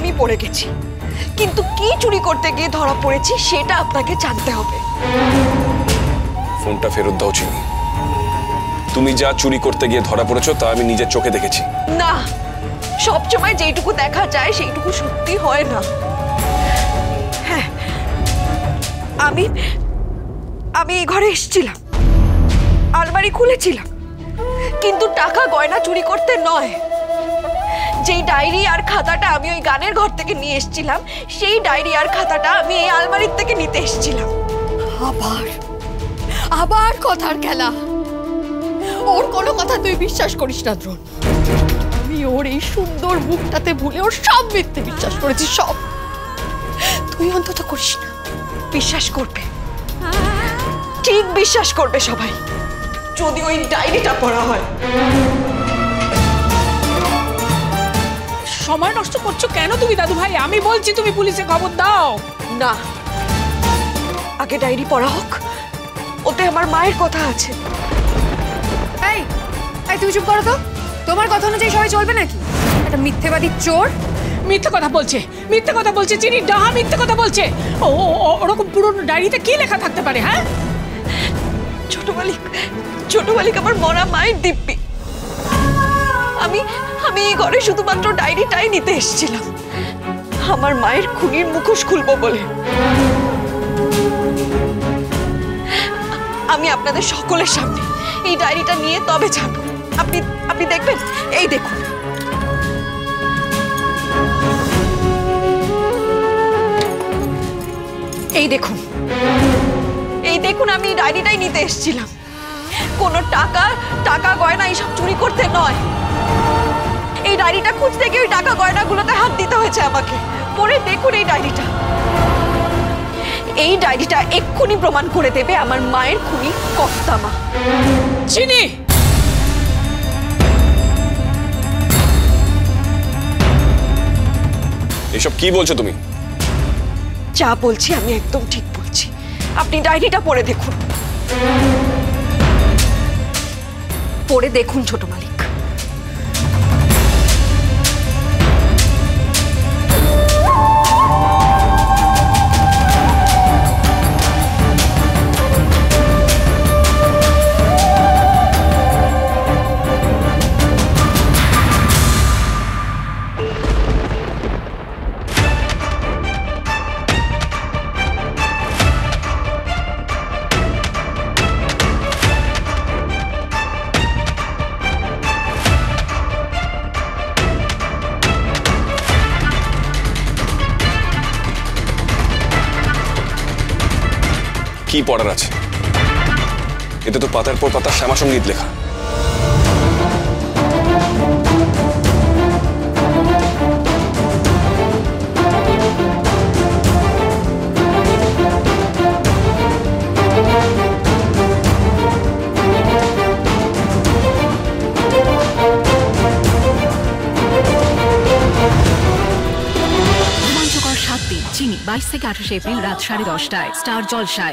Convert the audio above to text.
আমি পড়ে গেছি, কিন্তু কি চুরি করতে গিয়ে ধরা পড়েছি সেটা আপনাকে জানতে হবে। ফোনটা ফেরত দাও চিনি। তুমি যা চুরি করতে গিয়ে ধরা পড়েছো তা আমি নিজের চোখে দেখেছি। না, সবসময় যেটুকু দেখা যায় সেইটুকু সত্যি হয় না। হ্যাঁ, আমি এই ঘরে এসেছিলাম, আলমারি খুলেছিলাম, কিন্তু টাকা গয়না চুরি করতে নয়। যেই ডায়েরি আর খাতাটা আমি ওই গানের ঘর থেকে নিয়ে এসেছিলাম, সেই ডায়েরি আর খাতাটা আমি এই আলমারির থেকে নিতে এসেছিলাম। আবার কথার খেলা। ওর কোনো কথা তুই বিশ্বাস করিস না দ্রোণ। আমি ওর এই সুন্দর মুখটাতে ভুলে ওর সব মিথ্যে বিশ্বাস করেছি, সব। তুই অন্তত করিস না। বিশ্বাস করবে, ঠিক বিশ্বাস করবে সবাই, যদি ওই ডায়েরিটা পড়া হয়। সময় নষ্ট করছো কেন তুমি দাদু ভাই? আমি বলছি তুমি পুলিশে খবর দাও। না, আগে ডায়েরি পড়া হোক, ওতে আমার মায়ের কথা আছে। এই তুমি চুপ করো তো। তোমার কথা অনুযায়ী সবাই চলবে নাকি? একটা মিথ্যেবাদী চোর মিথ্যে কথা বলছে চিনি, ডাহা মিথ্যে কথা বলছে। ওরকম পুরনো ডায়েরিতে কি লেখা থাকতে পারে? হ্যাঁ, ছোট মালিক আমার মরা মায়ের দিব্যি। আমি এই ঘরে শুধুমাত্র ডায়েরিটাই নিতে এসেছিলাম, আমার মায়ের খুনির মুখোশ খুলবো বলে। আমি আপনাদের সকলের সামনে এই ডায়েরিটা নিয়ে তবে ছাড়বো। আপনি দেখবেন। এই দেখুন, এই দেখুন আমি ডায়েরিটাই নিতে এসেছিলাম, কোনো টাকা গয়না এইসব চুরি করতে নয়। এই ডায়েরিটা খুঁজতে গিয়ে ওই টাকা গয়নাগুলোতে হাত দিতে হয়েছে আমাকে। পরে দেখুন এই ডায়েরিটা এক্ষুনি প্রমাণ করে দেবে আমার মায়ের খুনি কর্তামা। চিনি, এসব কি বলছো তুমি? যা বলছি আমি একদম ঠিক বলছি। আপনি ডায়েরিটা পড়ে দেখুন, ছোট মালিক। কি পড়ার আছে? এতে তো পাতার পর পাতা শ্যামা সঙ্গীত লেখা। রোমাঞ্চকর 7 দিন চিনি 22 থেকে 28 এপ্রিল রাত 10:30টায় স্টার জলসায়।